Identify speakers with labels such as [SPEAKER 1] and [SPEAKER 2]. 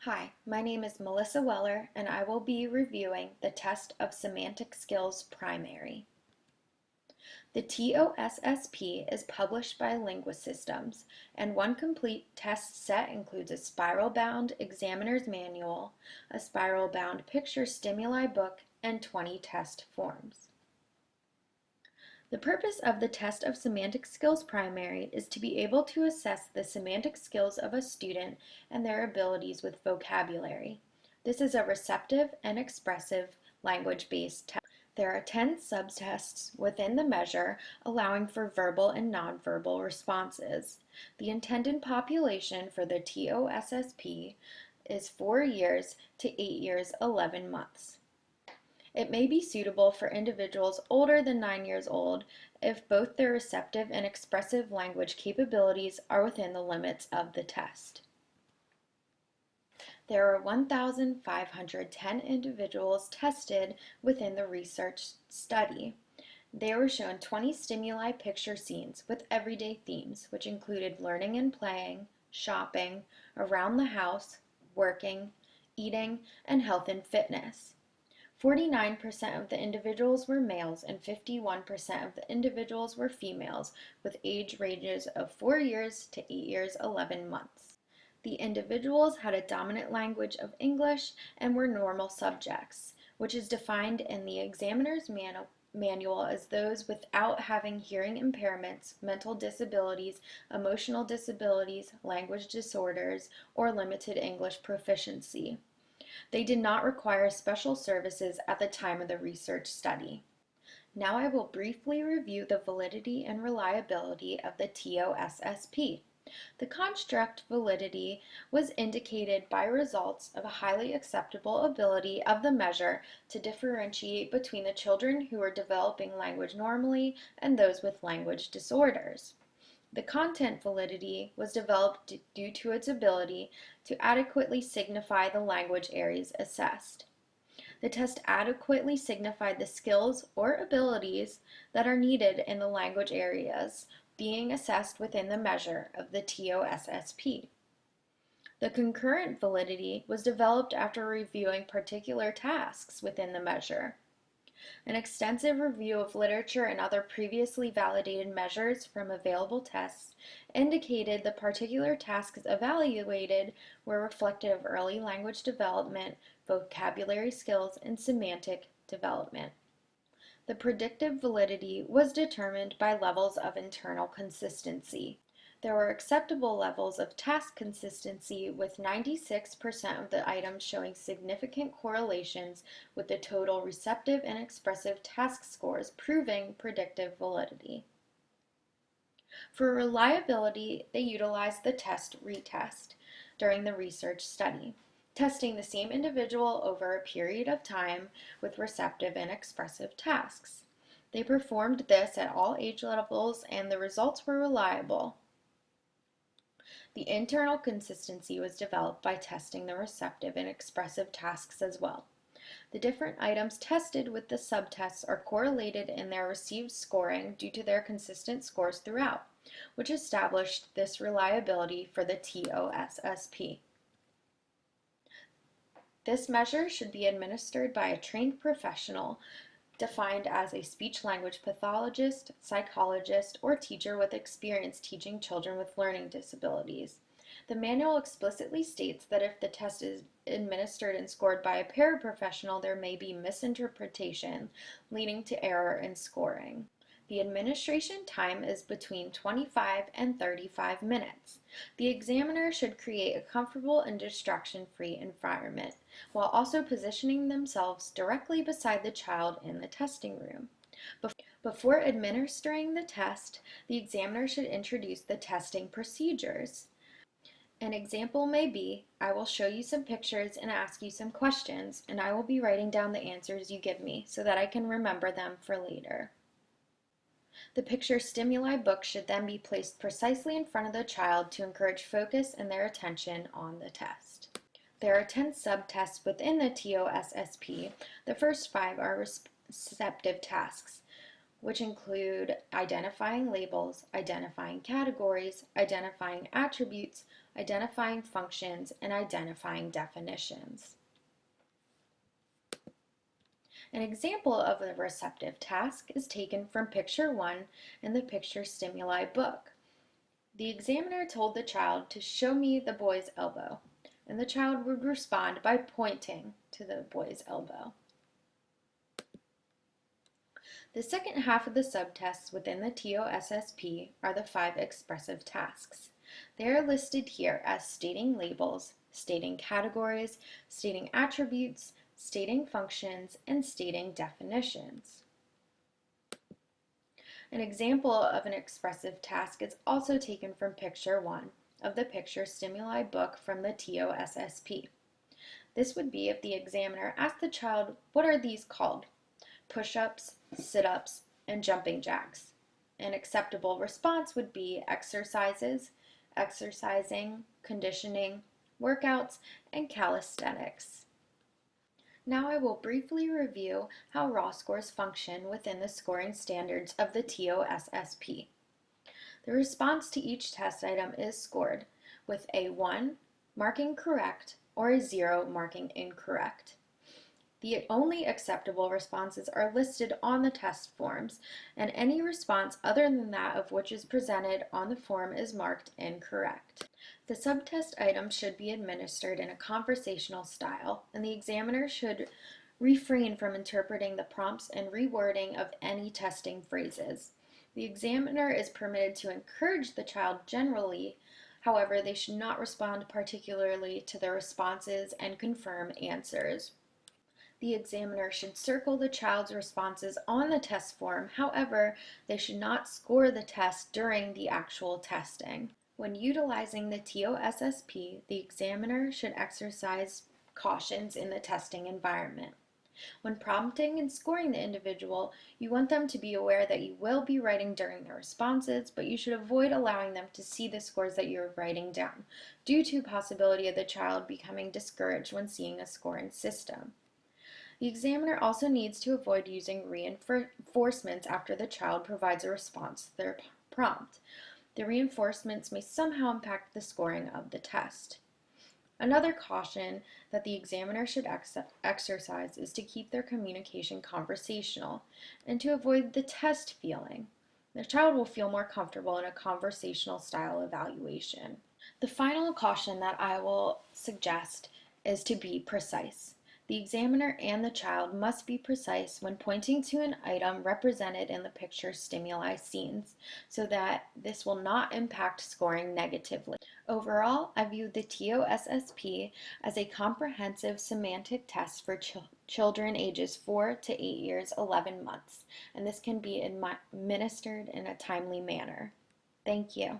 [SPEAKER 1] Hi, my name is Melissa Weller, and I will be reviewing the Test of Semantic Skills Primary. The TOSSP is published by LinguaSystems, and one complete test set includes a spiral-bound examiner's manual, a spiral-bound picture stimuli book, and 20 test forms. The purpose of the Test of Semantic Skills Primary is to be able to assess the semantic skills of a student and their abilities with vocabulary. This is a receptive and expressive language-based test. There are 10 subtests within the measure, allowing for verbal and nonverbal responses. The intended population for the TOSSP is 4 years to 8 years 11 months. It may be suitable for individuals older than 9 years old if both their receptive and expressive language capabilities are within the limits of the test. There are 1,510 individuals tested within the research study. They were shown 20 stimuli picture scenes with everyday themes, which included learning and playing, shopping, around the house, working, eating, and health and fitness. 49% of the individuals were males and 51% of the individuals were females, with age ranges of 4 years to 8 years 11 months. The individuals had a dominant language of English and were normal subjects, which is defined in the examiner's manual as those without having hearing impairments, mental disabilities, emotional disabilities, language disorders, or limited English proficiency. They did not require special services at the time of the research study. Now I will briefly review the validity and reliability of the TOSSP. The construct validity was indicated by results of a highly acceptable ability of the measure to differentiate between the children who were developing language normally and those with language disorders. The content validity was developed due to its ability to adequately signify the language areas assessed. The test adequately signified the skills or abilities that are needed in the language areas being assessed within the measure of the TOSSP. The concurrent validity was developed after reviewing particular tasks within the measure. An extensive review of literature and other previously validated measures from available tests indicated the particular tasks evaluated were reflective of early language development, vocabulary skills, and semantic development. The predictive validity was determined by levels of internal consistency. There were acceptable levels of task consistency, with 96% of the items showing significant correlations with the total receptive and expressive task scores, proving predictive validity. For reliability, they utilized the test-retest during the research study, testing the same individual over a period of time with receptive and expressive tasks. They performed this at all age levels, and the results were reliable. The internal consistency was developed by testing the receptive and expressive tasks as well. The different items tested with the subtests are correlated in their received scoring due to their consistent scores throughout, which established this reliability for the TOSSP. This measure should be administered by a trained professional defined as a speech-language pathologist, psychologist, or teacher with experience teaching children with learning disabilities. The manual explicitly states that if the test is administered and scored by a paraprofessional, there may be misinterpretation, leading to error in scoring. The administration time is between 25 and 35 minutes. The examiner should create a comfortable and distraction-free environment, while also positioning themselves directly beside the child in the testing room. Before administering the test, the examiner should introduce the testing procedures. An example may be, I will show you some pictures and ask you some questions, and I will be writing down the answers you give me so that I can remember them for later. The picture stimuli book should then be placed precisely in front of the child to encourage focus and their attention on the test. There are 10 subtests within the TOSSP. The first 5 are receptive tasks, which include identifying labels, identifying categories, identifying attributes, identifying functions, and identifying definitions. An example of a receptive task is taken from picture 1 in the picture stimuli book. The examiner told the child to show me the boy's elbow, and the child would respond by pointing to the boy's elbow. The second half of the subtests within the TOSSP are the 5 expressive tasks. They are listed here as stating labels, stating categories, stating attributes, stating functions, and stating definitions. An example of an expressive task is also taken from picture 1 of the picture stimuli book from the TOSSP. This would be if the examiner asked the child, "What are these called?" Push-ups, sit-ups, and jumping jacks. An acceptable response would be exercises, exercising, conditioning, workouts, and calisthenics. Now I will briefly review how raw scores function within the scoring standards of the TOSSP. The response to each test item is scored with a 1 marking correct or a 0 marking incorrect. The only acceptable responses are listed on the test forms, and any response other than that of which is presented on the form is marked incorrect. The subtest item should be administered in a conversational style, and the examiner should refrain from interpreting the prompts and rewording of any testing phrases. The examiner is permitted to encourage the child generally, however, they should not respond particularly to the responses and confirm answers. The examiner should circle the child's responses on the test form, however, they should not score the test during the actual testing. When utilizing the TOSSP, the examiner should exercise cautions in the testing environment. When prompting and scoring the individual, you want them to be aware that you will be writing during their responses, but you should avoid allowing them to see the scores that you're writing down, due to possibility of the child becoming discouraged when seeing a scoring system. The examiner also needs to avoid using reinforcements after the child provides a response to their prompt. The reinforcements may somehow impact the scoring of the test. Another caution that the examiner should exercise is to keep their communication conversational and to avoid the test feeling. The child will feel more comfortable in a conversational style evaluation. The final caution that I will suggest is to be precise. The examiner and the child must be precise when pointing to an item represented in the picture stimuli scenes, so that this will not impact scoring negatively. Overall, I view the TOSSP as a comprehensive semantic test for children ages 4 to 8 years, 11 months, and this can be administered in a timely manner. Thank you.